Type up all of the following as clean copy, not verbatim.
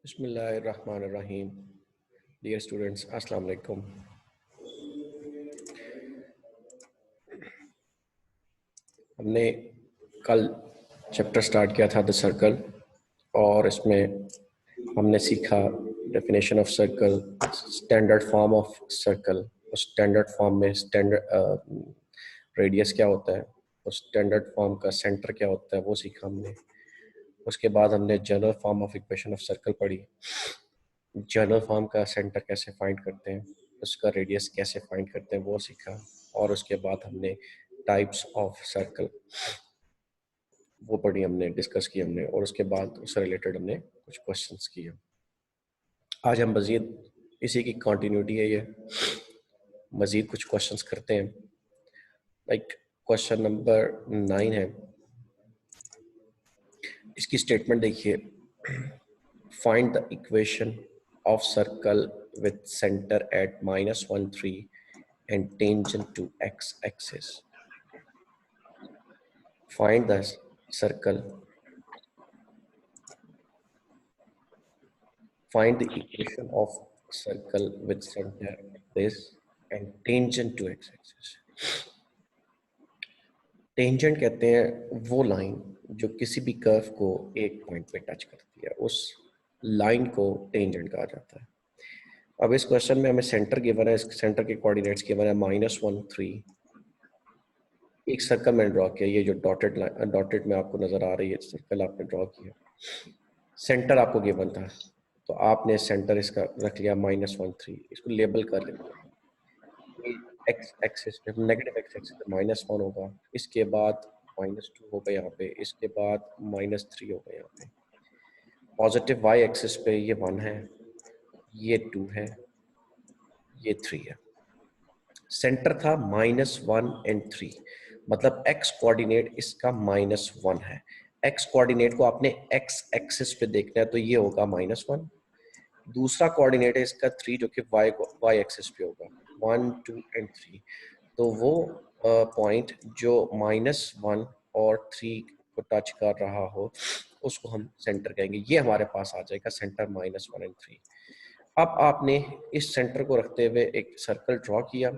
बिस्मिल्लाहिर्रहमानिर्रहीम। Dear students, अस्सलाम वालेकुम। हमने कल चैप्टर स्टार्ट किया था द सर्कल, और इसमें हमने सीखा definition of circle, standard form of circle, और स्टैंडर्ड फॉर्म में स्टैंडर्ड रेडियस क्या होता है, और स्टैंडर्ड फॉर्म का सेंटर क्या होता है वो सीखा हमने। उसके बाद हमने general form of equation of circle पढ़ी। जनरल फॉर्म का सेंटर कैसे फाइंड करते हैं, उसका रेडियस कैसे फाइंड करते हैं वो सीखा। और उसके बाद हमने टाइप्स ऑफ सर्कल वो पढ़ी, हमने डिस्कस की हमने, और उसके बाद उससे रिलेटेड हमने कुछ क्वेश्चंस किए। आज हम मज़ीद इसी की कंटिन्यूटी है, ये मज़ीद कुछ क्वेश्चंस करते हैं। लाइक क्वेश्चन नंबर 9 है, इसकी स्टेटमेंट देखिए। Find the equation of circle with centre at -1 3 and tangent to x-axis. Find the circle. Find the equation of circle with center this and tangent to x-axis. Tangent कहते हैं वो line जो किसी भी curve को एक point पे touch करती है, उस लाइन को टेंजेंट कहा जाता है। अब इस क्वेश्चन में हमें सेंटर गिवन है, इस सेंटर के कोऑर्डिनेट्स गिवन है -1 3। एक सर्कल मैंने ड्रॉ किया, ये जो डॉटेड में आपको नजर आ रही है सर्कल आपने ड्रॉ किया। सेंटर आपको गिवन था, तो आपने सेंटर इसका रख लिया -1 3। इसको लेबल कर लेते हैं। एक्स एक्सिस पे नेगेटिव एक्स एक्सिस पे -1 होगा, इसके बाद -2 होगा यहाँ पे, इसके बाद -3 होगा यहाँ पे। पॉजिटिव वाई एक्सिस पे ये 1 है, ये 2 है, ये 3 है। सेंटर था -1 and 3, मतलब एक्स कोऑर्डिनेट इसका -1 है। एक्स कोऑर्डिनेट को आपने एक्स एक्सिस पे देखना है, तो ये होगा -1। दूसरा कोऑर्डिनेट है इसका 3, जो कि वाई एक्सिस पे होगा 1 2 and 3। तो वो पॉइंट जो -1 और 3 को टच कर रहा हो उसको हम सेंटर कहेंगे। ये हमारे पास आ जाएगा सेंटर -1 and 3। अब आपने इस सेंटर को रखते हुए एक सर्कल ड्रॉ किया,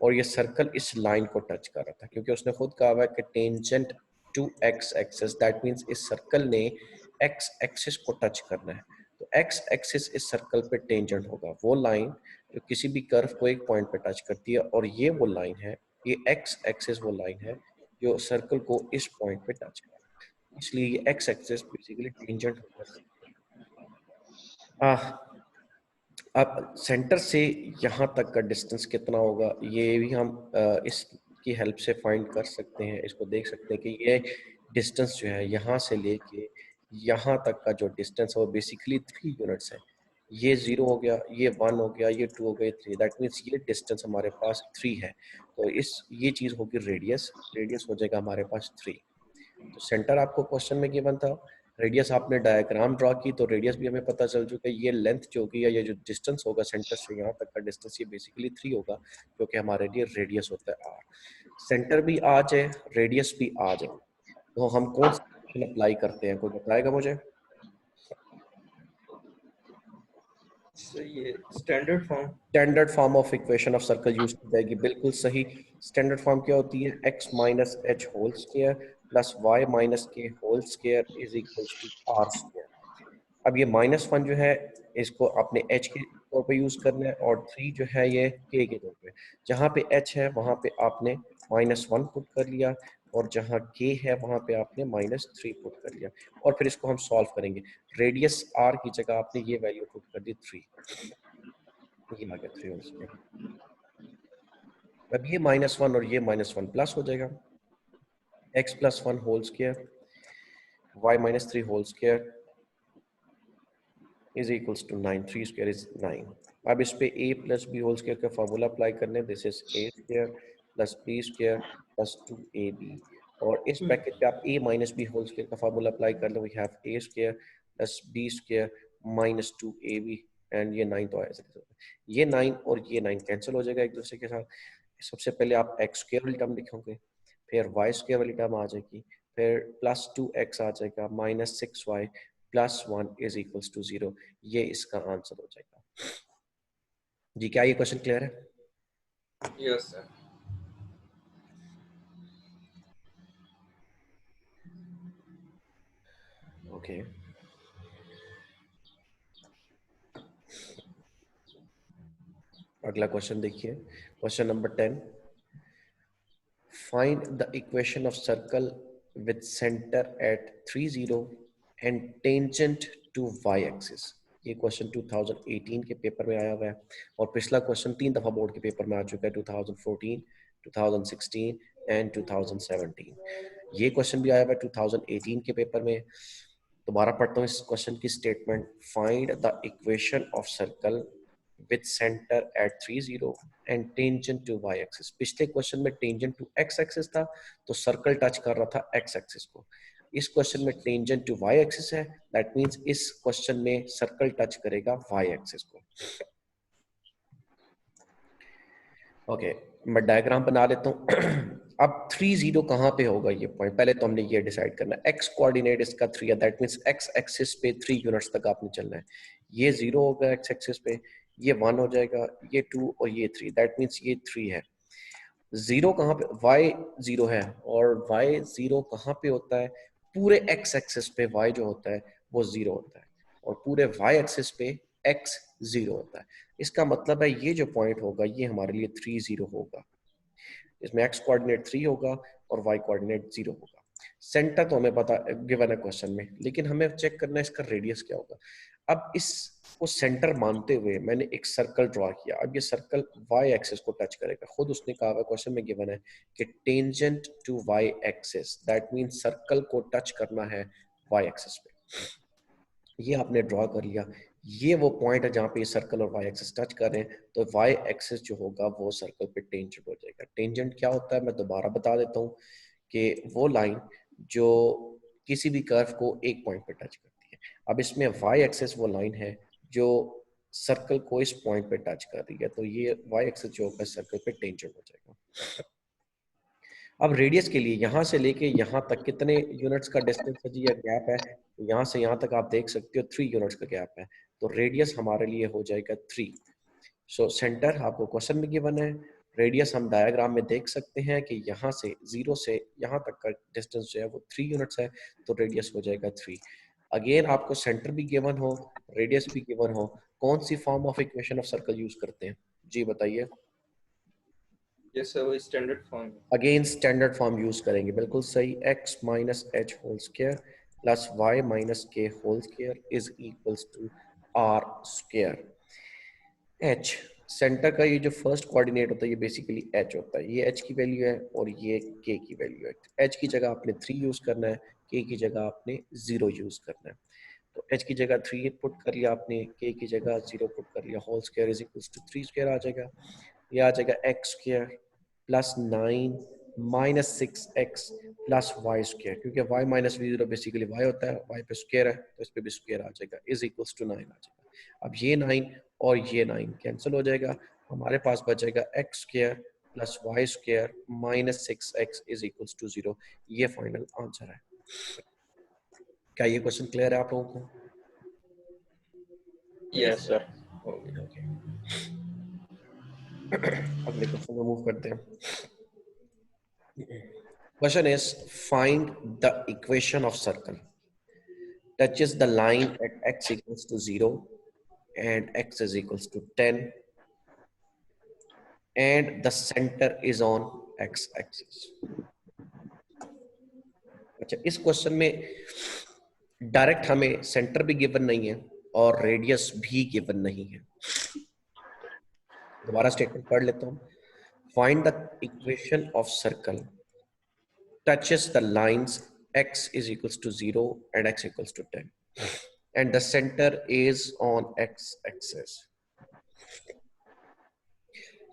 और ये सर्कल इस लाइन को टच कर रहा था, क्योंकि उसने खुद कहा हुआ है कि tangent to x axis. That means इस सर्कल ने एक्स एक्सिस को टच करना है, तो एक्स एक्सिस इस सर्कल पे टेंजेंट होगा, वो लाइन जो किसी भी कर्व को एक पॉइंट पे टच करती है। और ये वो लाइन है, ये एक्स एक्सिस वो लाइन है जो सर्कल को इस पॉइंट पे टच कर, इसलिए ये एक्स एक्सिस बेसिकली टेंजेंट होगा। अब सेंटर से यहाँ तक का डिस्टेंस कितना होगा, ये भी हम इसकी हेल्प से फाइंड कर सकते हैं। इसको देख सकते हैं कि ये डिस्टेंस जो है यहाँ से लेके यहाँ तक का जो डिस्टेंस है वो बेसिकली 3 यूनिट्स है। ये 0 हो गया, ये 1 हो गया, ये 2 हो गया, 3। दैट मीन्स ये डिस्टेंस हमारे पास 3 है। तो ये चीज़ होगी रेडियस, रेडियस हो जाएगा हमारे पास 3। तो सेंटर आपको क्वेश्चन में गिवन था, रेडियस आपने डायग्राम ड्रॉ की, तो रेडियस भी हमें पता चल चुका है। ये लेंथ जो होगी या ये जो डिस्टेंस होगा सेंटर से यहाँ तक का डिस्टेंस, ये बेसिकली 3 होगा, जो कि हमारे लिए रेडियस होता है r। सेंटर भी आ जाए, रेडियस भी आ जाए, तो हम कौन सा इक्वेशन अप्लाई करते हैं, कोई बताएगा मुझे? ये standard form of equation of circle use की जाएगी, बिल्कुल सही। स्टैंडर्ड फॉर्म क्या होती है? x minus h whole square plus y minus k whole square is equals to r square. अब ये -1 जो है इसको आपने h के तौर पे यूज करना है, और 3 जो है ये k के तौर पे। जहाँ पे h है वहाँ पे आपने -1 पुट कर लिया, और जहाँ k है वहाँ पे आपने -3 पुट कर लिया, और फिर इसको हम सॉल्व करेंगे। रेडियस r की जगह आपने ये वैल्यू पुट कर दी 3, ये आ गया 3 होल स्क्वायर। अब ये -1 और ये -1 प्लस हो जाएगा, x plus 1 whole square y minus 3 whole square is equals to 9। 3 square is 9। अब इस पे a plus b whole square का फार्मूला अप्लाई करने, this is a square plus b square plus 2ab, और इस ब्रैकेट पे आप a minus B whole square का फार्मूला अप्लाई कर लो, we have a square plus b square minus 2ab, and ये 9 तो आया। ये 9 और ये 9 कैंसिल हो जाएगा एक दूसरे के साथ। सबसे पहले आप एक्स स्क्वायर वाली टर्म लिखोगे, फिर वाई स्क्वायर वाली टर्म आ जाएगी, फिर +2x आ जाएगा, -6y +1 इज इक्वल्स टू 0। ये इसका आंसर हो जाएगा जी। क्या ये क्वेश्चन क्लियर है? Yes sir. ओके, अगला क्वेश्चन देखिए, question number 10। Find the equation of circle with centre at 30 and tangent to y axis. ये क्वेश्चन 2018 के पेपर में आया हुआ है और पिछला क्वेश्चन 3 दफा बोर्ड के पेपर में आ चुका है, 2014, 2016 एंड 2017। ये क्वेश्चन भी आया हुआ है 2018 के पेपर में। दोबारा पढ़ता हूँ इस क्वेश्चन की statement. Find the equation of circle with centre at 30 and tangent to y axis. पिछले क्वेश्चन में टेंजेंट टू x एक्सिस था, तो सर्कल टच कर रहा था x एक्सिस को। इस क्वेश्चन में टेंजेंट टू y एक्सिस है, दैट मींस इस क्वेश्चन में सर्कल टच करेगा y एक्सिस को। ओके, मैं डायग्राम बना लेता हूँ। अब 30 कहाँ पे होगा ये पॉइंट, पहले तो हमने ये डिसाइड करना है। x कोऑर्डिनेट इसका 3 है, दैट मींस x एक्सिस पे 3 यूनिट्स तक आपने चलना है। ये 0 होगा x एक्सिस पे, ये 1 हो जाएगा, ये 2 और ये 3, दैट मींस ये 3 है। 0 कहाँ पे, y 0 है, और y 0 कहाँ पे होता है? पूरे x एक्सिस पे y जो होता है वो 0 होता है, और पूरे y एक्सिस पे x 0 होता है। इसका मतलब है ये जो पॉइंट होगा ये हमारे लिए 30 होगा। इसमें x कोऑर्डिनेट 3 होगा और y कोऑर्डिनेट 0 होगा। सेंटर तो हमें पता गिवन है क्वेश्चन में, लेकिन हमें चेक करना है इसका रेडियस क्या होगा। अब इसको सेंटर मानते हुए मैंने एक सर्कल ड्रॉ किया। अब ये सर्कल y एक्सिस को टच करेगा, खुद उसने कहा हुआ क्वेश्चन में गिवन है कि tangent to y axis, that means circle को टच करना है y एक्सिस पे। ये आपने ड्रॉ कर लिया, ये वो पॉइंट है जहाँ पे सर्कल और वाई एक्सिस टच कर रहे हैं, तो वाई एक्सिस जो होगा वो सर्कल पे टेंजेंट हो जाएगा। टेंजेंट क्या होता है मैं दोबारा बता देता हूँ, कि वो लाइन जो किसी भी कर्व को एक पॉइंट पे टच करती है। अब इसमें वाई एक्सिस वो लाइन है जो सर्कल को इस पॉइंट पे टच कर रही है, तो ये वाई एक्सिस जो होगा सर्कल पे टेंजेंट हो जाएगा। अब रेडियस के लिए यहाँ से लेके यहाँ तक कितने यूनिट्स का डिस्टेंस है जी, या गैप है? तो यहाँ से यहाँ तक आप देख सकते हो 3 यूनिट्स का गैप है, तो रेडियस हमारे लिए हो जाएगा 3। सो सेंटर आपको क्वेश्चन में गिवन है, रेडियस हम डायग्राम में देख सकते हैं कि यहाँ से 0 से यहाँ तक का डिस्टेंस जो है वो 3 यूनिट्स है, तो रेडियस हो जाएगा 3। अगेन आपको सेंटर भी गिवन हो, रेडियस भी गिवन हो, कौन सी form of equation of circle use करते हैं जी बताइए? यस सर, वो standard form. Again standard form use करेंगे, बिल्कुल सही। x minus h whole square plus y minus k whole square is equals to r square. h centre का ये जो फर्स्ट कोऑर्डिनेट होता है ये बेसिकली h होता है, ये h की वैल्यू है और ये k की वैल्यू है। h की जगह आपने 3 यूज करना है, k की जगह आपने 0 यूज करना है। तो h की जगह 3 पुट कर लिया आपने, k की जगह 0 पुट कर लिया, whole square is equals to 3 square आ जाएगा। ये आ जाएगा x square plus 9 minus 6x plus y square, क्योंकि y minus v zero basically y होता है, y पे स्क्वायर है तो इस पे भी स्क्वायर आ जाएगा, इज इक्वल्स टू 9 आ जाएगा। अब ये 9 और ये 9 कैंसिल हो जाएगा, हमारे पास बचेगा x square plus y square minus 6x is equals to 0। ये फाइनल आंसर है। क्या ये क्वेश्चन क्लियर है आप लोगों को? Yes sir. ओके, अगले क्वेश्चन में मूव करते हैं। Question is, find the equation of circle touches the line at x equals to 0 and x is equals to 10 and the center is on x axis। अच्छा, इस question में direct हमें centre भी given नहीं है और रेडियस भी given नहीं है। दोबारा स्टेटमेंट पढ़ लेता हूं। Find the equation of circle touches the lines x is equals to 0 and x equals to 10 and the center is on x axis।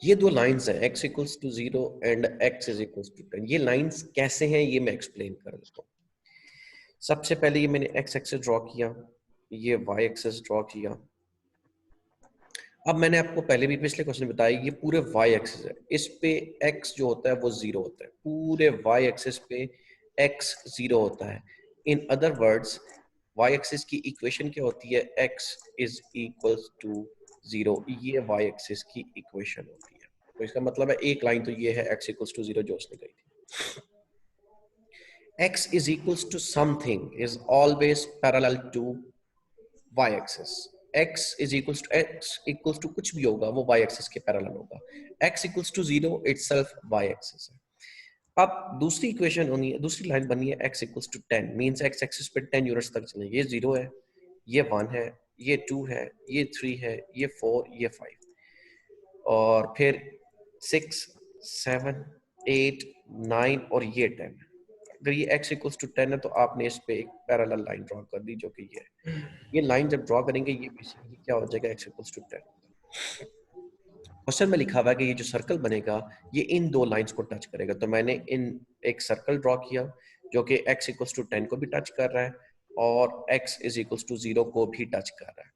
ये दो लाइंस हैं, x equals to 0 and x is equals to 10। ये lines कैसे हैं ये मैं explain कर देता हूँ। सबसे पहले ये मैंने x एक्सिस ड्रॉ किया, ये y एक्सिस ड्रॉ किया। अब मैंने आपको पहले भी पिछले क्वेश्चन में बताया ये पूरे y एक्सिस है, इस पे x जो होता है वो 0 होता है, पूरे y एक्सिस पे x 0 होता है। In other words y axis की इक्वेशन क्या होती है, x इज इक्वल्स टू 0, ये y एक्सिस की इक्वेशन होती है। तो इसका मतलब है एक लाइन तो ये है x इक्वल्स टू 0 जो उसने कही थी। x is equals to something is always parallel to y axis. x is equals to x equals to कुछ भी होगा वो y axis के पैरेलल होगा। x equals to 0 itself y axis है। अब दूसरी इक्वेशन होनी है, दूसरी लाइन बनी है x equals to 10 means x axis पे 10 यूनिट्स तक चलेंगे। ये 0 है, ये 1 है, ये 2 है, ये 3 है, ये 4, ये 5 और फिर 6, 7, 8, 9 और ये 10। अगर ये x इक्वल्स टू 10 है तो आपने इस पे एक पैरेलल लाइन ड्रॉ कर दी जो कि ये लाइन जब ड्रॉ करेंगे ये बेसिकली क्या हो जाएगा, x इक्वल्स टू 10। क्वेश्चन में लिखा हुआ है कि ये जो सर्कल बनेगा ये इन दो लाइंस को टच करेगा। तो मैंने इन एक सर्कल ड्रॉ किया जो कि x इक्वल्स टू 10 को भी टच कर रहा है और x इज इक्वल्स टू 0 को भी टच कर रहा है।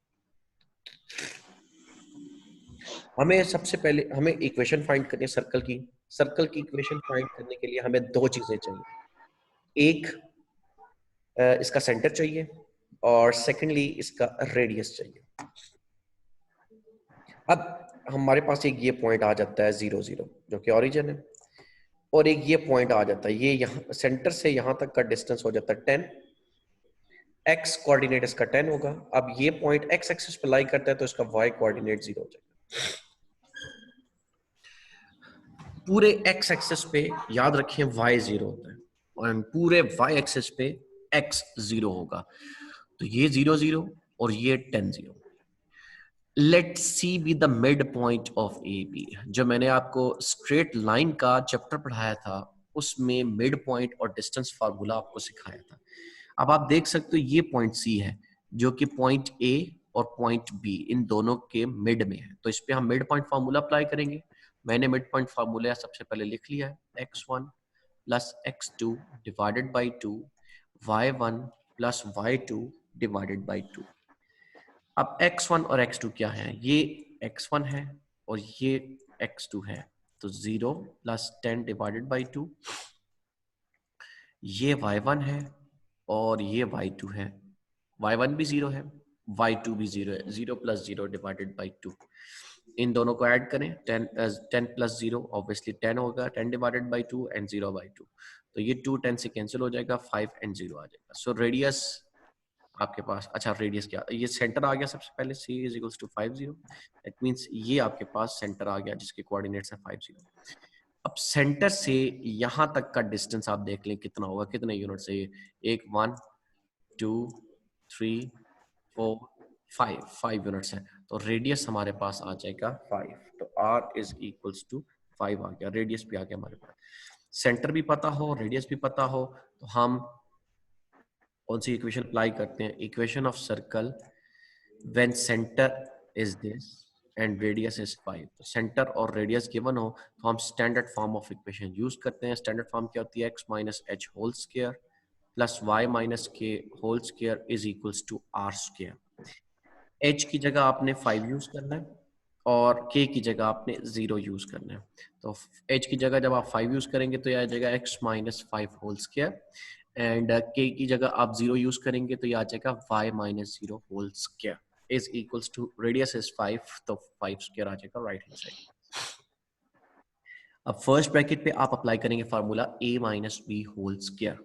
हमें सबसे पहले हमें इक्वेशन फाइंड करनी है सर्कल की। सर्कल की इक्वेशन फाइंड करने के लिए हमें दो चीजें चाहिए, एक इसका सेंटर चाहिए और सेकेंडली इसका रेडियस चाहिए। अब हमारे पास एक ये पॉइंट आ जाता है 0, 0 जो कि ओरिजिन है और एक ये पॉइंट आ जाता है, ये यहाँ सेंटर से यहाँ तक का डिस्टेंस हो जाता है 10, x कोऑर्डिनेट इसका 10 होगा। अब ये पॉइंट x एक्सिस पे लाई करता है तो इसका y कोऑर्डिनेट 0 हो जाएगा। पूरे x एक्सिस पे याद रखें y 0 होता है और पूरे y एक्सिस पे x 0 होगा। तो ये 0, 0 और ये 10, 0। Let C be the mid point of A B. जो मैंने आपको स्ट्रेट लाइन का चैप्टर पढ़ाया था उसमें मिड पॉइंट और डिस्टेंस फार्मूला आपको सिखाया था। अब आप देख सकते हो ये पॉइंट सी है जो कि पॉइंट ए और पॉइंट बी इन दोनों के मिड में है। तो इस पे हम मिड पॉइंट फार्मूला अप्लाई करेंगे। मैंने मिड पॉइंट फार्मूला सबसे पहले लिख लिया है, x1 plus x2 divided by 2, y1 plus y2 divided by 2। अब x1 और x2 क्या है, ये x1 है और ये x2 है। तो 0 प्लस 10 डिवाइडेड बाई 2, ये y1 है और ये y2 है। y1 भी 0 है, y2 भी 0 है। 0 प्लस 0 डिवाइडेड बाई 2। इन दोनों को ऐड करें, 10 प्लस 0 ऑब्वियसली 10 होगा, 10 डिवाइडेड बाई 2 एंड 0 बाई 2। तो ये 2 10 से कैंसिल हो जाएगा, 5 एंड 0 आ जाएगा। सो रेडियस आपके पास, अच्छा रेडियस क्या, ये सेंटर आ गया सबसे पहले, c is equals to 5, 0। That means ये आपके पास सेंटर आ गया जिसके कोऑर्डिनेट्स है 5, 0। अब सेंटर से यहां तक का डिस्टेंस आप देख लें कितना होगा, कितने यूनिट से ये, एक 1 2 3 4 5 यूनिट्स है। तो रेडियस हमारे पास आ जाएगा 5। तो r इज इक्वल्स टू 5 आ गया, रेडियस भी आ गया हमारे पास। सेंटर भी पता हो, रेडियस भी पता हो, तो हम कौन सी इक्वेशन अप्लाई करते हैं, equation of circle when centre is this and radius is 5। तो सेंटर और रेडियस गिवन हो तो हम standard form of equation use करते हैं। स्टैंडर्ड फॉर्म क्या होती है, x minus h whole square plus y minus k whole square is equals to r square. h की जगह आपने 5 यूज करना है और k की जगह आपने 0 यूज करना है। तो h की जगह जब आप 5 यूज करेंगे तो यह आ जाएगा x minus 5 whole square and k की जगह आप 0 यूज करेंगे तो यह आ जाएगा y minus 0 whole square is equals to radius is 5, तो 5 स्क्वायर आ जाएगा राइट हैंड साइड। अब फर्स्ट ब्रैकेट पे आप अप्लाई करेंगे formula a minus B whole square.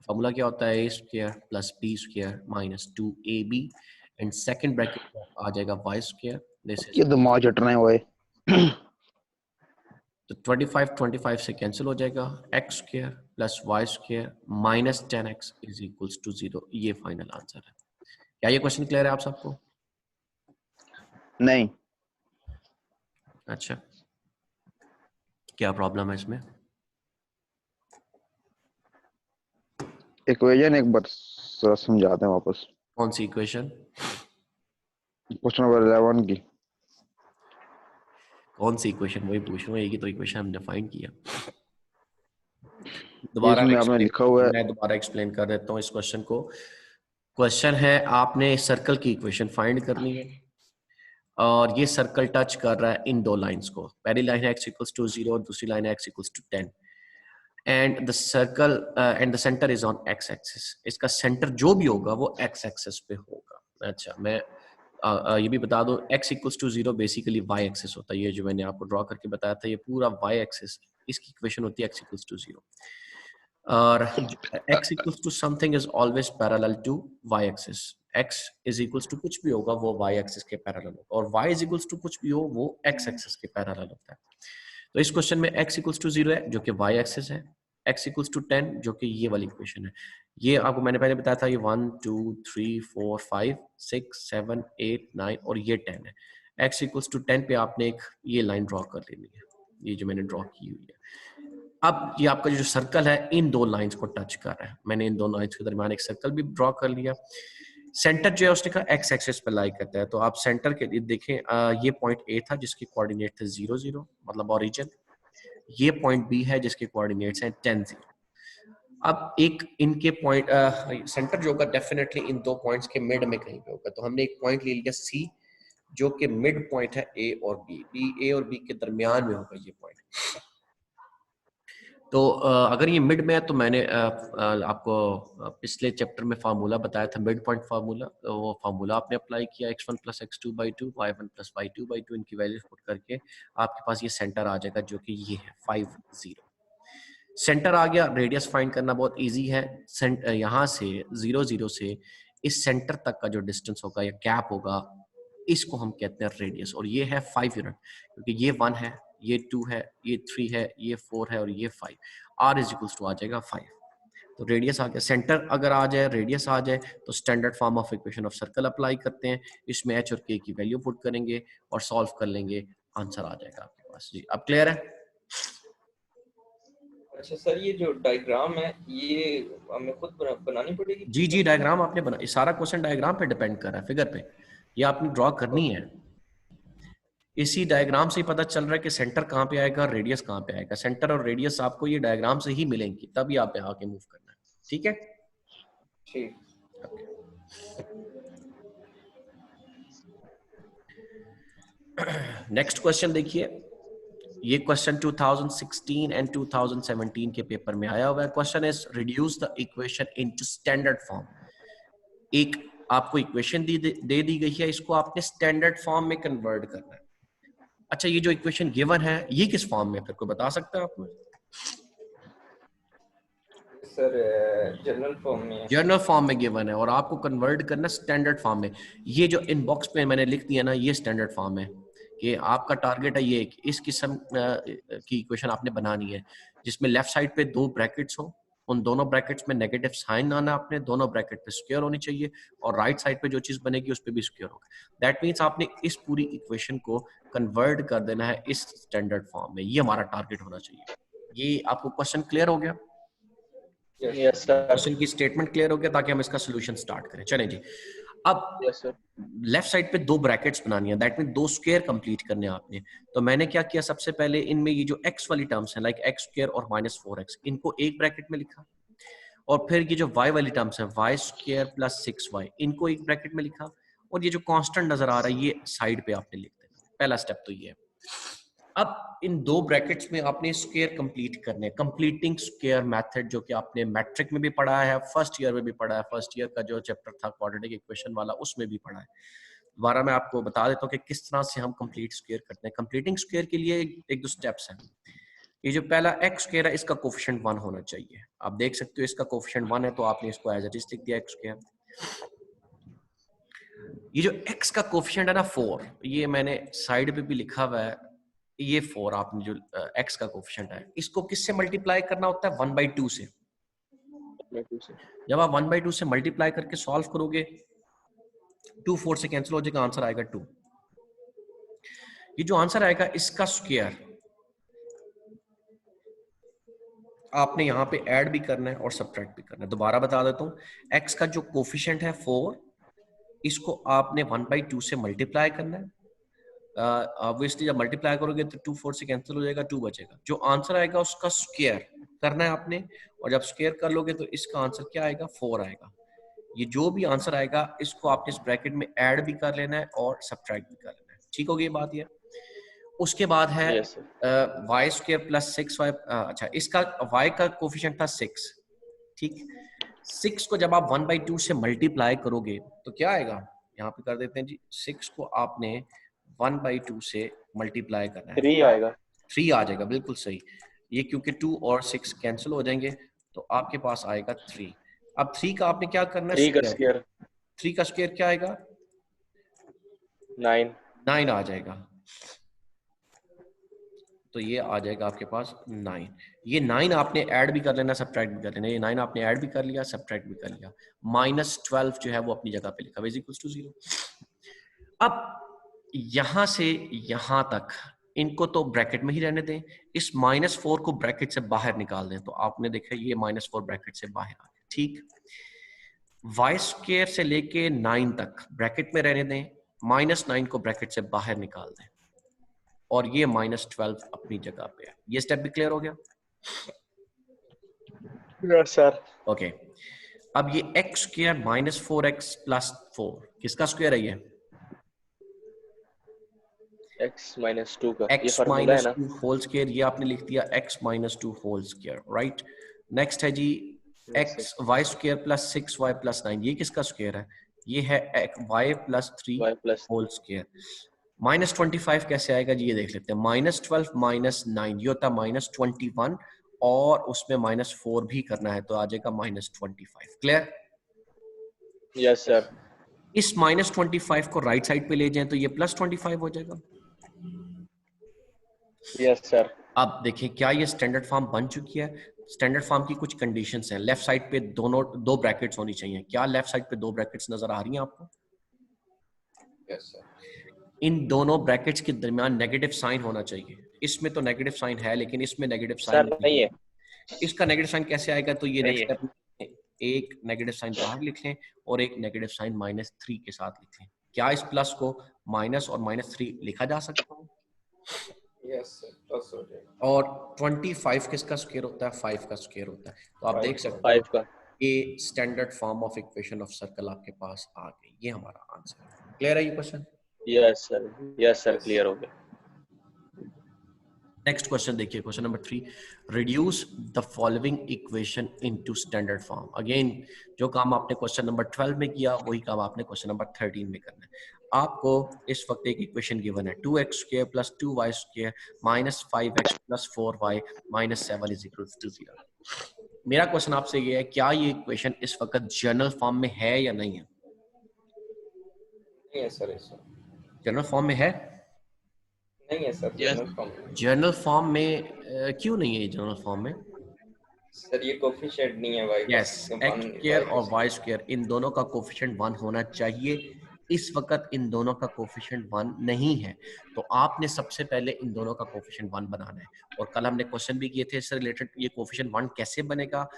Formula क्या होता है, a square plus b square minus 2ab and second bracket में आ जाएगा y स्क्वायर, दिस इज ये दिमाग चटना है भाई। तो 25 से कैंसिल हो जाएगा, x square plus y square minus 10x is equals to 0। ये फाइनल आंसर है। क्या ये क्वेश्चन क्लियर है आप सबको? नहीं, अच्छा, क्या प्रॉब्लम है इसमें? इक्वेशन एक बार समझाते हैं वापस। कौन सी इक्वेशन? क्वेश्चन नंबर 11 की। कौन सी इक्वेशन? वही पूछ रहा हूँ, एक ही तो इक्वेशन हमने फाइंड किया। दोबारा इसमें आपने लिखा हुआ है, मैं दोबारा एक्सप्लेन कर देता हूँ इस क्वेश्चन को। क्वेश्चन है आपने सर्कल की इक्वेशन फाइंड करनी है और ये सर्कल टच कर रहा है इन दो लाइंस को। पहली लाइन है x इक्वल्स टू 0 और दूसरी लाइन है x equals to 10। And the circle and the centre is on x axis. इसका सेंटर जो भी होगा वो एक्स एक्सिस पे होगा। अच्छा, मैं ये भी बता दूं, x equals to 0 basically y axis होता है। ये जो मैंने आपको ड्रॉ करके बताया था, ये पूरा y एक्सिस, इसकी इक्वेशन होती है x इक्वल्स टू 0। और x equals to something is always parallel to y axis. x is equals to कुछ भी होगा वो y एक्सिस के पैरेलल होगा, और y इज इक्वल्स टू कुछ भी हो वो x एक्सिस के पैरेलल होता है। तो इस क्वेश्चन में x इक्वल्स टू 0 है जो कि y एक्सिस है, x इक्वल्स टू 10 जो कि ये वाली इक्वेशन है। ये आपको मैंने पहले बताया था, ये 1 2 3 4 5 6 7 8 9 और ये 10 है। x इक्वल्स टू 10 पे आपने एक ये लाइन ड्रॉ कर लेनी है, ये जो मैंने ड्रॉ की हुई है। अब ये आपका जो सर्कल है इन दो लाइंस को टच कर रहा है, मैंने इन दोनों लाइंस के दरमियान एक सर्कल भी ड्रॉ कर लिया। सेंटर जो है उसने कहा एक्स एक्सिस पर लाई करता है, तो आप सेंटर के लिए देखें, ये पॉइंट ए था जिसके कोऑर्डिनेट थे 0 0 मतलब ओरिजिन, ये पॉइंट बी है जिसके कोऑर्डिनेट्स हैं 10 0। अब एक इनके पॉइंट सेंटर जो होगा डेफिनेटली इन दो पॉइंट्स के मिड में कहीं पे होगा, तो हमने एक पॉइंट ले लिया सी जो कि मिड पॉइंट है ए और बी, ए और बी के दरमियान में होगा ये पॉइंट। तो अगर ये मिड में है तो मैंने आपको पिछले चैप्टर में फार्मूला बताया था, मिड पॉइंट फार्मूला, तो वो फार्मूला आपने अप्लाई किया, x1 + x2/2 y1 + y2/2, इनकी वैल्यूज पुट करके आपके पास ये सेंटर आ जाएगा जो कि ये है 5 0। सेंटर आ गया, रेडियस फाइंड करना बहुत इजी है। यहाँ से 0 0 से इस सेंटर तक का जो डिस्टेंस होगा या गैप होगा, इसको हम कहते हैं रेडियस, और ये है 5 यूनिट, क्योंकि ये 1 है, ये 2 है, ये 3 है, ये 4 है और ये 5। r इज इक्वल्स टू आ जाएगा 5। तो रेडियस आ गया। सेंटर अगर आ जाए, रेडियस आ जाए, तो standard form of equation of circle apply करते हैं, इसमें h और k की वैल्यू पुट करेंगे और सॉल्व कर लेंगे, आंसर आ जाएगा आपके पास। जी, अब क्लियर है? अच्छा सर, ये जो डायग्राम है ये हमें खुद बनानी पड़ेगी? जी जी, डायग्राम आपने बना, ये सारा क्वेश्चन डायग्राम पे डिपेंड कर रहा है, फिगर पे, ये आपने ड्रॉ करनी है। इसी डायग्राम से ही पता चल रहा है कि सेंटर कहाँ पे आएगा, रेडियस कहाँ पे आएगा। सेंटर और रेडियस आपको ये डायग्राम से ही मिलेंगी, तभी आप यहाँ आके मूव करना है। ठीक है, ठीक। नेक्स्ट क्वेश्चन देखिए, ये क्वेश्चन 2016 एंड 2017 के पेपर में आया हुआ है। Question is reduce the equation into standard form. एक आपको इक्वेशन दे दी गई है, इसको आपने स्टैंडर्ड फॉर्म में कन्वर्ट करना है। अच्छा, ये जो इक्वेशन गिवन है ये किस फॉर्म में, फिर कोई बता सकता है आपको? सर जनरल फॉर्म में, जर्नल फॉर्म में गिवन है और आपको कन्वर्ट करना स्टैंडर्ड फॉर्म में। ये जो इनबॉक्स पे मैंने लिख दिया ना, ये स्टैंडर्ड फॉर्म है कि आपका टारगेट है ये कि इस किस्म की इक्वेशन आपने बनानी है जिसमें लेफ्ट साइड पे 2 ब्रैकेट्स हो, उन दोनों ब्रैकेट्स में नेगेटिव साइन आना, आपने दोनों ब्रैकेट पे स्क्वायर होनी चाहिए, और राइट साइड पे जो चीज बनेगी उस पे भी स्क्वायर होगा। दैट मीन्स आपने इस पूरी इक्वेशन को कन्वर्ट कर देना है इस स्टैंडर्ड फॉर्म में, ये हमारा टारगेट होना चाहिए। ये आपको क्वेश्चन क्लियर हो गया? Yes sir. क्वेश्चन की स्टेटमेंट क्लियर हो गया, ताकि हम इसका सोल्यूशन स्टार्ट करें। चलें जी, अब यस सर। लेफ्ट साइड पे 2 ब्रैकेट्स बनानी है, दैट मीन 2 स्क्वायर कंप्लीट करने हैं आपने। तो मैंने क्या किया, सबसे पहले इनमें ये जो x वाली टर्म्स हैं लाइक x² और -4x, इनको एक ब्रैकेट में लिखा, और फिर ये जो y वाली टर्म्स हैं y² + 6y, इनको एक ब्रैकेट में लिखा, और ये जो कांस्टेंट नजर आ रहा है ये साइड पे आपने लिख देना। पहला स्टेप तो ये है। अब इन 2 ब्रैकेट्स में आपने स्क्वायर कंप्लीट करने, कंप्लीटिंग स्क्वायर मेथड, जो कि आपने मैट्रिक में भी पढ़ा है, फर्स्ट ईयर में भी पढ़ा है, फर्स्ट ईयर का जो चैप्टर था क्वाड्रेटिक इक्वेशन वाला उसमें भी पढ़ा है। दोबारा मैं आपको बता देता हूँ कि किस तरह से हम कंप्लीट स्क्वायर करते हैं। कंप्लीटिंग स्क्वायर के लिए एक 2 स्टेप्स हैं। ये जो पहला x² है इसका कोफिशिएंट 1 होना चाहिए। आप देख सकते हो इसका कोफिशिएंट 1 है, तो आपने इसको एज इट इज लिख दिया x²। ये जो x का कोफिशिएंट है ना 4, ये मैंने साइड पे भी लिखा हुआ है, ये 4 आपने जो x का कोफिशिएंट है इसको किससे मल्टीप्लाई करना होता है, 1/2 से। जब आप 1/2 से मल्टीप्लाई करके सॉल्व करोगे 2 4 से कैंसिल हो जाएगा, आंसर आएगा 2। ये जो आंसर आएगा इसका स्क्वायर आपने यहाँ पे ऐड भी करना है और सब्ट्रैक्ट भी करना है। दोबारा बता देता हूँ, x का जो कोफिशिएंट है 4, इसको आपने 1/2 से मल्टीप्लाई करना है। ऑब्वियसली जब मल्टीप्लाई करोगे तो 2 4 से कैंसिल हो जाएगा, 2 बचेगा। जो आंसर आएगा उसका स्क्वायर करना है आपने, और जब स्क्वायर कर लोगे तो इसका आंसर क्या आएगा, 4 आएगा। ये जो भी आंसर आएगा इसको आपने इस ब्रैकेट में ऐड भी कर लेना है और सब्ट्रैक्ट भी कर लेना है। ठीक हो गई बात ये? उसके बाद है yes Y square plus 6y, अच्छा इसका y का कोफिशिएंट था 6, ठीक। 6 को जब आप 1/2 से मल्टीप्लाई करोगे तो क्या आएगा, यहाँ पे कर देते हैं जी, 6 को आपने 1/2 से मल्टीप्लाई करना है, 3 आएगा। 3 आ जाएगा, बिल्कुल सही। ये क्योंकि 2 और 6 कैंसिल हो जाएंगे तो आपके पास आएगा 3। अब 3 का आपने क्या करना है, 3 का स्क्वायर। स्क्वायर 3 का स्क्वायर क्या आएगा, 9। 9 आ जाएगा। तो ये आ जाएगा आपके पास 9। ये 9 आपने ऐड भी कर लेना, सब्ट्रैक्ट भी कर लेना। ये 9 आपने ऐड भी कर लिया, सब्ट्रैक्ट भी कर लिया। -12 जो है वो अपनी जगह पे लिखा, इज इक्वल्स टू 0। अब यहां से यहां तक इनको तो ब्रैकेट में ही रहने दें, इस -4 को ब्रैकेट से बाहर निकाल दें। तो आपने देखा ये -4 ब्रैकेट से बाहर आ गया, ठीक। वाई स्क्वायर से लेके 9 तक ब्रैकेट में रहने दें, -9 को ब्रैकेट से बाहर निकाल दें, और ये -12 अपनी जगह पे है। ये स्टेप भी क्लियर हो गया? Yes sir. ओके। अब ये x स्क्वायर -4x + 4 किसका स्क्वायर है? ये x - 2 का, ये x फार्मूला है ना। -2 होल स्क्वायर, ये आपने लिख दिया x - 2 hole square, right. Next है जी x y स्क्वायर + 6y + 9, ये किसका स्क्वायर है? ये है y + 3 y + होल स्क्वायर। -25 कैसे आएगा जी, ये देख लेते हैं। -12 -9 ये होता है -21, और उसमें -4 भी करना है तो आ जाएगा -25। क्लियर? Yes sir. इस -25 को राइट साइड पे ले जाएं तो ये +25 हो जाएगा। Yes sir. अब देखिए क्या ये स्टैंडर्ड फॉर्म बन चुकी है? स्टैंडर्ड फॉर्म की कुछ कंडीशंस हैं। लेफ्ट साइड पे दो ब्रैकेट्स होनी चाहिए। क्या लेफ्ट साइड पे 2 ब्रैकेट्स नजर आ रही हैं आपको? Yes sir. इन दोनों ब्रैकेट्स के दरमियान नेगेटिव साइन होना चाहिए। इसमें तो नेगेटिव साइन है, लेकिन इसमें नेगेटिव साइन नहीं है। इसका नेगेटिव साइन कैसे आएगा? तो ये नहीं नेक्स्ट है। स्टेप में एक नेगेटिव साइन बाहर लिख लें और एक नेगेटिव साइन -3 के साथ लिख लें। क्या इस प्लस को माइनस और -3 लिखा जा सकता है? यस सर, प्लस हो जाएगा। और 25 किसका स्क्वायर होता है? 5 का स्क्वायर होता है। तो आप देख सकते 5 हो का। ये standard form of equation of circle आपके पास आ गई। ये हमारा आंसर है। क्लियर है ये question? Yes sir. Yes sir, clear हो गया। नेक्स्ट क्वेश्चन देखिए, question number 3, reduce the following equation into standard form. Again जो काम आपने क्वेश्चन नंबर 12 में किया वही काम आपने क्वेश्चन नंबर 13 में करना है। आपको इस वक्त एक इक्वेशन गिवन है 2x² + 2y² - 5x + 4y - 7 = 0। मेरा क्वेश्चन आपसे ये है, क्या ये इक्वेशन इस वक्त जनरल फॉर्म में है या नहीं है? नहीं है सर, जनरल फॉर्म में है? नहीं है सर, जनरल फॉर्म में। जनरल फॉर्म में क्यों नहीं है ये जनरल फॉर्म में? सर ये कोफिशिएंट नहीं है y का। यस, एक्स स्क्वायर और वाई स्क्वायर इन दोनों का कोफिशिएंट 1 होना चाहिए। इस वक्त इन दोनों का कोफिशिएंट 1 नहीं है, तो आपने सबसे पहले इन दोनों का कोफिशिएंट 1 बनाना है। और कल हमने क्वेश्चन भी किए थे इससे रिलेटेड, ये कोफिशिएंट 1 कैसे बनेगा?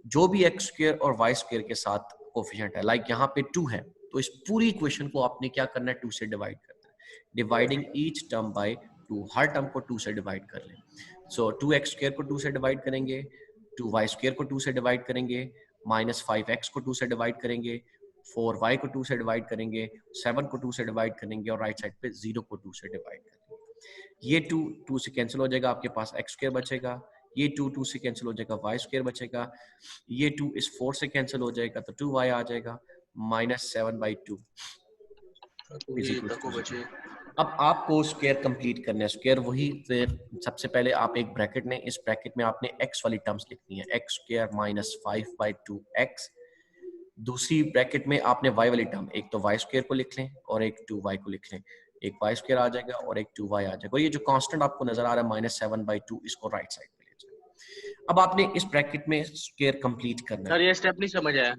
जो भी एक्स स्क्वायर और वाई स्क्वायर के साथ कोफिशिएंट है, लाइक यहाँ पे 2 है, तो इस पूरी इक्वेशन को आपने क्या करना है? 2 से डिवाइड करना है। Dividing each term by 2, her term को 2 से डिवाइड कर लें। सो 2x स्क्वायर को 2 से डिवाइड करेंगे, 2y स्क्वायर को 2 से डिवाइड करेंगे, -5x को 2 से डिवाइड करेंगे, 4y को 2 से डिवाइड करेंगे, 7 को 2 से डिवाइड करेंगे, और राइट साइड पे 0 को 2 से डिवाइड करेंगे। ये 2 से कैंसिल हो जाएगा, आपके पास x स्क्वायर बचेगा। ये 2 से कैंसिल हो जाएगा, y स्क्वायर बचेगा। ये 2 इस 4 से कैंसिल हो जाएगा तो 2y आ जाएगा, -7/2 इज इक्वल टू 0। अब आपको स्क्वायर कंप्लीट करना है। स्क्वायर वही, फिर सबसे पहले आप एक ब्रैकेट में, इस ब्रैकेट में आपने x वाली टर्म्स लिखनी है, x² - 5/2x। दूसरी ब्रैकेट में आपने y वाली टर्म, एक तो y स्क्वायर को लिख लें और एक 2y को लिख लें। एक y स्क्वायर आ जाएगा और एक 2y आ जाएगा। और ये जो कांस्टेंट आपको नजर आ रहा है -7/2, इसको राइट साइड पे ले जाए। अब आपने इस ब्रैकेट में स्क्वायर कंप्लीट करना है। सर ये स्टेप नहीं समझ आया।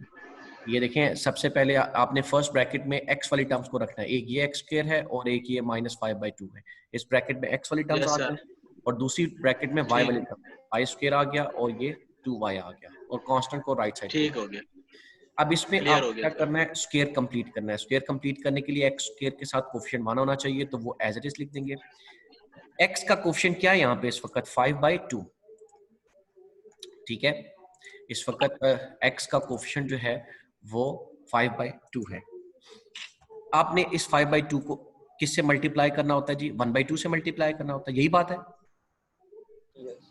ये देखें, सबसे पहले आपने फर्स्ट ब्रैकेट में x वाली टर्म्स को रखना है। एक ये x स्क्वायर है और एक ये -5/2 है। इस ब्रैकेट में x वाली टर्म्स यस आ सर। गई और दूसरी ब्रैकेट में y ठीक। वाली टर्म, y स्क्वायर आ गया और ये 2y आ गया, और कांस्टेंट को राइट साइड पे। ठीक हो गया, अब इसमें क्लियर आप हो क्या गया। करना है? स्क्वायर कंप्लीट करना है। स्क्वायर कंप्लीट करने के लिए x स्क्वायर के साथ कोफिशिएंट 1 होना चाहिए, तो वो एज इट इज लिख देंगे। x का कोफिशिएंट क्या है यहाँ पे इस वक्त? 5/2। ठीक है, इस वक्त x का कोफिशिएंट जो है वो 5/2 है। आपने इस 5/2 को किससे मल्टीप्लाई करना होता है जी? 1/2 से मल्टीप्लाई करना होता है, यही बात है। Yes.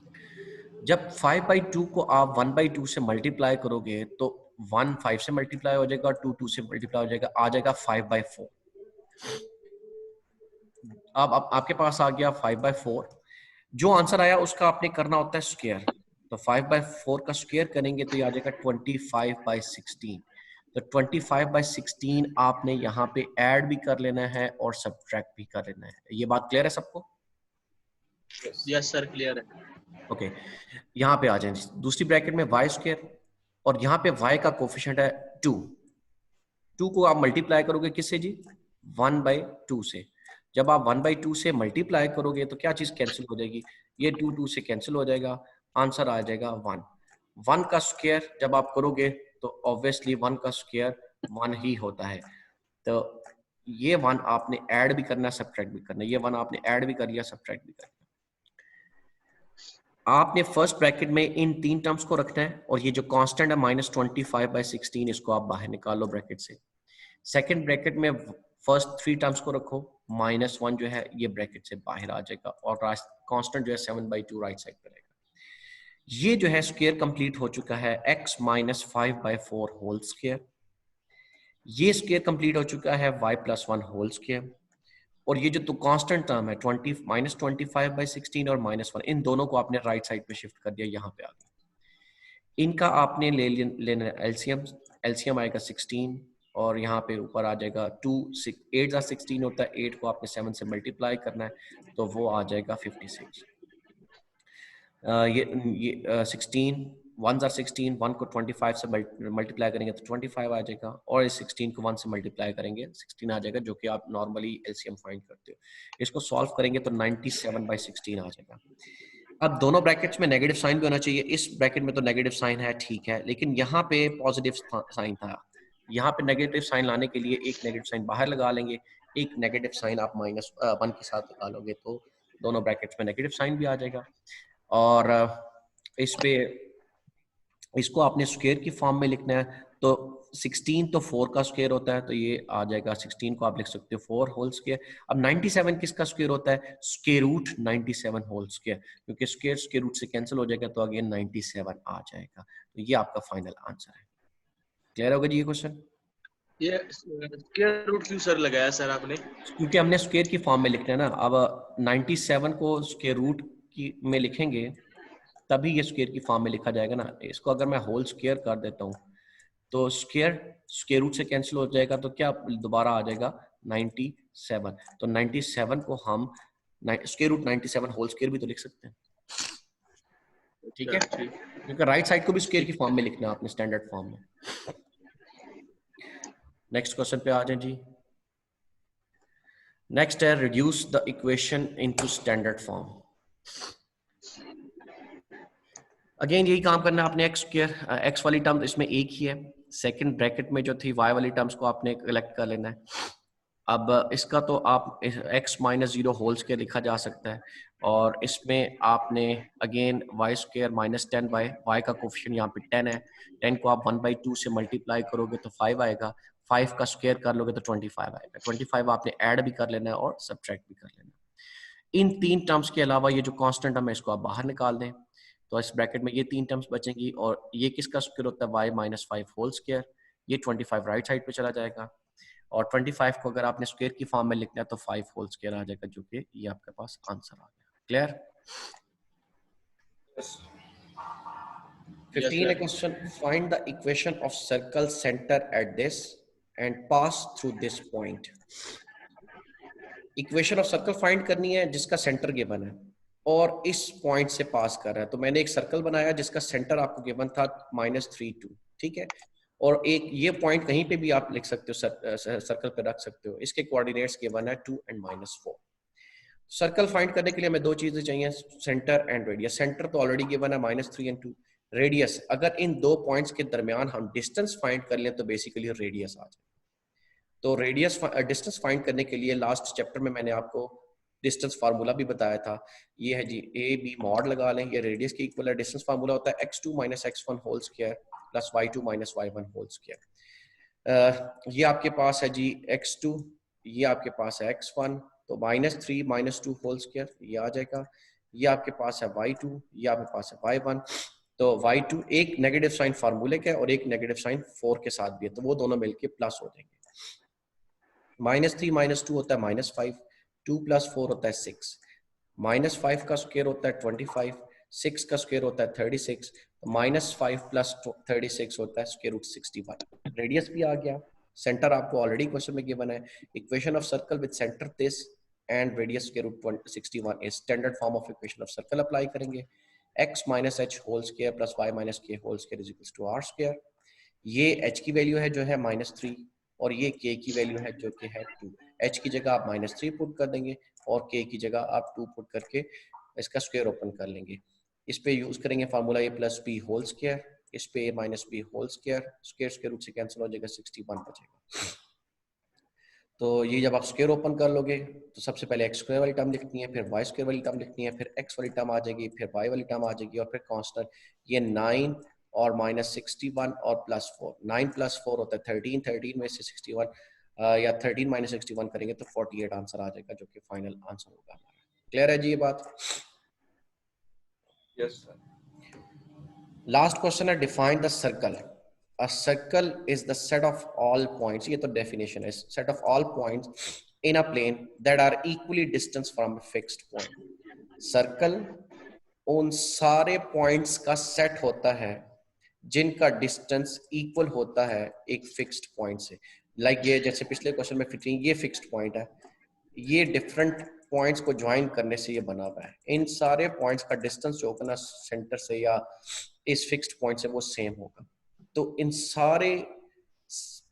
जब 5/2 को आप 1/2 से मल्टीप्लाई करोगे तो 1 5 से मल्टीप्लाई हो जाएगा, 2 2 से मल्टीप्लाई हो जाएगा, आ जाएगा 5/4। अब आपके पास आ गया 5/4। जो आंसर आया उसका आपने करना होता है स्क्वायर। तो 5/4 का स्क्वायर करेंगे तो ये आ जाएगा 25/16। तो 25/16 आपने यहाँ पे ऐड भी कर लेना है और सब्ट्रैक्ट भी कर लेना है। ये बात क्लियर है सबको? Yes. यस सर क्लियर है। ओके, यहाँ पे आ जाए दूसरी ब्रैकेट में वाई स्क्वायर, और यहाँ पे y का कोफिशिएंट है 2। 2 को आप मल्टीप्लाई करोगे किससे जी? 1/2 से। जब आप 1/2 से मल्टीप्लाई करोगे तो क्या चीज कैंसिल हो जाएगी? ये 2 2 से कैंसिल हो जाएगा, आंसर आ जाएगा 1। 1 का स्क्वायर जब आप करोगे तो ऑब्वियसली 1 का स्क्वायर 1 ही होता है। तो ये 1 आपने ऐड भी करना है, सब्ट्रैक्ट भी करना है। ये 1 आपने ऐड भी कर लिया, सब्ट्रैक्ट भी कर लिया। आपने फर्स्ट ब्रैकेट में इन 3 टर्म्स को रखना है, और ये जो कांस्टेंट है -25/16 इसको आप बाहर निकालो ब्रैकेट से। सेकंड ब्रैकेट में फर्स्ट 3 टर्म्स को रखो, -1 जो है ये ब्रैकेट से बाहर आ जाएगा, और कांस्टेंट जो है 7/2 राइट साइड पे रहेगा। ये जो है स्क्वायर कंप्लीट हो चुका है, x - 5/4 होल स्क्वायर। ये स्क्वायर कंप्लीट हो चुका है y + 1 होल स्क्वायर। और ये जो तो कांस्टेंट टर्म है -25/16 और -1, इन दोनों को आपने राइट साइड पे शिफ्ट कर दिया, यहाँ पे आ गया। इनका आपने लेना एलसीएम। एलसीएम आएगा 16, और यहाँ पे ऊपर आ जाएगा 2 8 + 16 होता है, 8 को आपने 7 से मल्टीप्लाई करना है तो वो आ जाएगा 56। ये 16 1 + 16, 1 को 25 से मल्टीप्लाई करेंगे तो 25 आ जाएगा, और इस 16 को 1 से मल्टीप्लाई करेंगे 16 आ जाएगा, जो कि आप नॉर्मली एलसीएम फाइंड करते हो। इसको सॉल्व करेंगे तो 97/16 आ जाएगा। अब दोनों ब्रैकेट्स में नेगेटिव साइन भी होना चाहिए। इस ब्रैकेट में तो नेगेटिव साइन है, ठीक है, लेकिन यहाँ पे पॉजिटिव साइन था। यहाँ पे नेगेटिव साइन लाने के लिए एक नेगेटिव साइन बाहर लगा लेंगे, एक नेगेटिव साइन आप -1 के साथ निकालोगे तो दोनों ब्रैकेट्स में नेगेटिव साइन भी आ जाएगा। और इस पे इसको आपने स्क्वायर की फॉर्म में लिखना है, तो 16 तो 4 का स्क्वायर होता है, तो ये आ जाएगा 16 को आप लिख सकते हो 4 होल स्क्वायर। अब 97 किसका स्क्वायर होता है? स्क्वायर रूट 97 होल स्क्वायर, क्योंकि स्क्वायर रूट से कैंसिल हो जाएगा तो अगेन 97 आ जाएगा। तो ये आपका फाइनल आंसर है। क्लियर होगा जी ये क्वेश्चन? ये स्क्वायर रूट क्यों सर लगाया सर आपने? क्योंकि हमने स्क्वायर की फॉर्म में लिखना है ना। अब 97 को स्क्वायर रूट की में लिखेंगे तभी ये स्क्वायर की फॉर्म में लिखा जाएगा ना। इसको अगर मैं होल स्क्वायर कर देता हूँ तो स्क्वायर रूट से कैंसिल हो जाएगा, तो क्या दोबारा आ जाएगा 97। तो 97 को हम स्क्वायर रूट 97 होल स्क्वायर भी तो लिख सकते हैं, ठीक है, क्योंकि राइट साइड को भी स्क्वायर की फॉर्म में लिखना है आपने, स्टैंडर्ड फॉर्म में। नेक्स्ट क्वेश्चन पे आ जाए जी। नेक्स्ट है reduce the equation into standard form. Again यही काम करना है आपने। एक्स स्क्वायर, एक्स वाली टर्म इसमें एक ही है, सेकंड ब्रैकेट में जो थी वाई वाली टर्म्स को आपने कलेक्ट कर लेना है। अब इसका तो आप x - 0 होल स्क्वायर लिखा जा सकता है, और इसमें आपने again y square -10 by y का कोफिशिएंट यहाँ पे 10 है, 10 को आप 1/2 से मल्टीप्लाई करोगे तो 5 आएगा, 5 का स्क्वायर कर लोगे तो 25 आएगा। 25 आपने ऐड भी कर लेना है और सब्ट्रैक्ट भी कर लेना है। इन 3 टर्म्स के अलावा ये जो कांस्टेंट है इसको आप बाहर निकाल दें, तो इस ब्रैकेट में ये 3 टर्म्स बचेंगी, और ये किसका स्क्वायर होता है? y - 5 whole square. ये 25 राइट साइड पे चला जाएगा, और 25 को अगर आपने स्क्वायर की फॉर्म में लिखना है तो 5 होल स्क्वायर आ जाएगा, जो कि ये आपके पास आंसर आ गया। क्लियर? 15 है question. Find the equation of circle centre at this and pass through this point. Equation of circle find करनी है जिसका सेंटर गिवन है और इस पॉइंट से पास कर रहा है। तो मैंने एक सर्कल बनाया जिसका सेंटर आपको गिवन था -3 2, ठीक है, और एक ये पॉइंट कहीं पे भी आप लिख सकते हो, सर्कल पे रख सकते हो। इसके कोऑर्डिनेट्स गिवन है 2 और -4। सर्कल फाइंड करने के लिए हमें 2 चीजें चाहिए, सेंटर एंड रेडियस। सेंटर तो ऑलरेडी गिवन है -3 और 2। रेडियस, अगर इन 2 पॉइंट्स के दरमियान हम डिस्टेंस फाइंड कर लें तो बेसिकली रेडियस आ जाए। तो रेडियस डिस्टेंस फाइंड करने के लिए लास्ट चैप्टर में मैंने आपको डिस्टेंस फार्मूला भी बताया था। ये है जी a b मॉड लगा लें, ये रेडियस के इक्वल है। डिस्टेंस फार्मूला होता है x2 - x1 whole square + y2 - y1 whole square. ये आपके पास है जी x2 ये आपके पास है x1, तो -3 -2 होल स्क्वायर ये आ जाएगा। ये आपके पास है y2, ये आपके पास है y1। तो y2 एक नेगेटिव साइन फार्मूले का है और एक नेगेटिव साइन 4 के साथ भी है, तो वो दोनों मिलके प्लस हो जाएंगे। -3 -2 होता है -5, 2 + 4 होता है 6, -5 का स्क्वायर होता है 25, 6 का स्क्वायर होता है 36, -5 + 36 होता है √61। रेडियस भी आ गया। सेंटर आपको ऑलरेडी क्वेश्चन में गिवन है, equation of circle with centre this and radius √61 is standard form of equation of circle apply करेंगे। x - h whole square plus y - k whole square is equal to r square. ये h की value है जो है -3 और ये k की value है जो कि है 2। h की जगह आप -3 पुट कर देंगे और k की जगह आप 2 पुट करके इसका स्क्वायर ओपन कर लेंगे। इस पे यूज करेंगे formula a + b whole square, इस पे a - b whole square, square root से कैंसिल हो जाएगा, 61 बचेगा। तो ये जब आप स्क्वायर ओपन कर लोगे तो सबसे पहले x स्क्वायर वाली टर्म लिखनी है, फिर y स्क्वायर वाली टर्म लिखनी है, फिर x वाली टर्म आ जाएगी, फिर y वाली टर्म आ जाएगी और फिर कांस्टेंट। ये 9 और -61 और +4, 9 + 4 होता है 13, 13 में से 61 या 13 - 61 करेंगे तो 48 आंसर आ जाएगा, जो कि फाइनल आंसर होगा हमारा। क्लियर है जी ये बात? Yes sir. लास्ट क्वेश्चन है, define the circle. A circle is the set of all points, ये तो definition है, set of all points in a plane that are equally distant from a fixed point. Circle उन सारे points का set होता है जिनका distance equal होता है एक fixed point से। Like ये जैसे पिछले क्वेश्चन में 15, ये fixed point है, ये different points को join करने से ये बना हुआ है। इन सारे points का distance जो होगा ना center से या इस fixed point से वो same होगा। तो इन सारे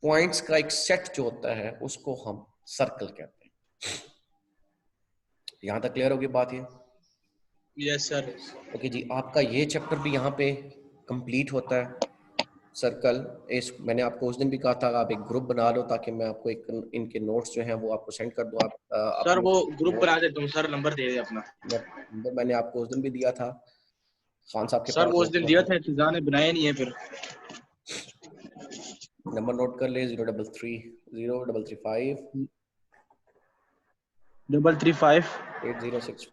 पॉइंट्स का एक सेट जो होता है उसको हम सर्कल कहते हैं। यहां तक क्लियर होगी बात ये? Yes sir. ओके जी, आपका ये चैप्टर भी यहाँ पे कंप्लीट होता है सर्कल। इस मैंने आपको उस दिन भी कहा था आप एक ग्रुप बना लो ताकि मैं आपको एक इनके नोट्स जो हैं वो आपको सेंड कर दूं। आप सर वो ग्रुप बना देता हूँ सर, नंबर दे दे अपना। नंबर मैंने आपको उस दिन भी दिया था, खान साहब के सर पास वो उस दिन दिया था, इंतजार ने बनाया नहीं है फिर। नंबर नोट कर ले, 033 0335 335 8065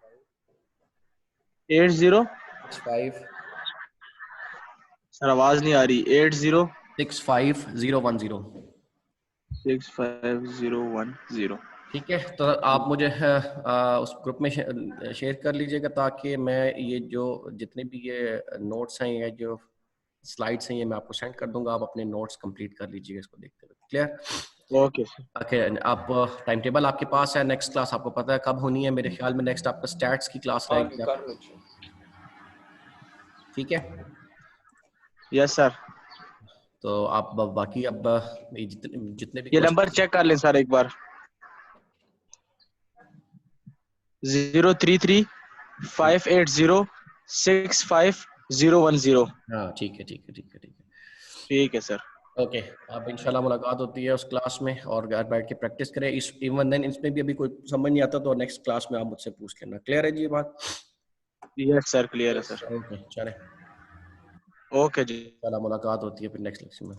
8065। सर आवाज नहीं आ रही। 65010। 65010। ठीक है, तो आप मुझे उस ग्रुप में शेयर कर लीजिएगा ताकि मैं ये जो जितने भी ये नोट्स हैं या जो स्लाइड्स हैं ये मैं आपको सेंड कर दूंगा। आप अपने नोट्स कंप्लीट कर लीजिएगा इसको देखते हुए। क्लियर? Okay sir. ओके, आप टाइम टेबल आपके पास है, नेक्स्ट क्लास आपको पता है कब होनी है? मेरे ख्याल में नेक्स्ट आपका स्टैट्स की क्लास रहेगी। ठीक है, यस सर। तो आप बाकी अब जितने भी ये नंबर चेक कर लें सर एक बार। 033-580-65010। हाँ ठीक है ठीक है ठीक है ठीक है ठीक है सर। ओके, अब इंशाल्लाह मुलाकात होती है उस क्लास में और घर बैठ के प्रैक्टिस करें। इस इवन देन इसमें भी अभी कोई समझ नहीं आता तो नेक्स्ट क्लास में आप मुझसे पूछ लेना। क्लियर है जी ये बात? यस सर, क्लियर है सर। ओके चले, ओके जी। इंशाल्लाह मुलाकात होती है फिर नेक्स्ट लेक्चर में।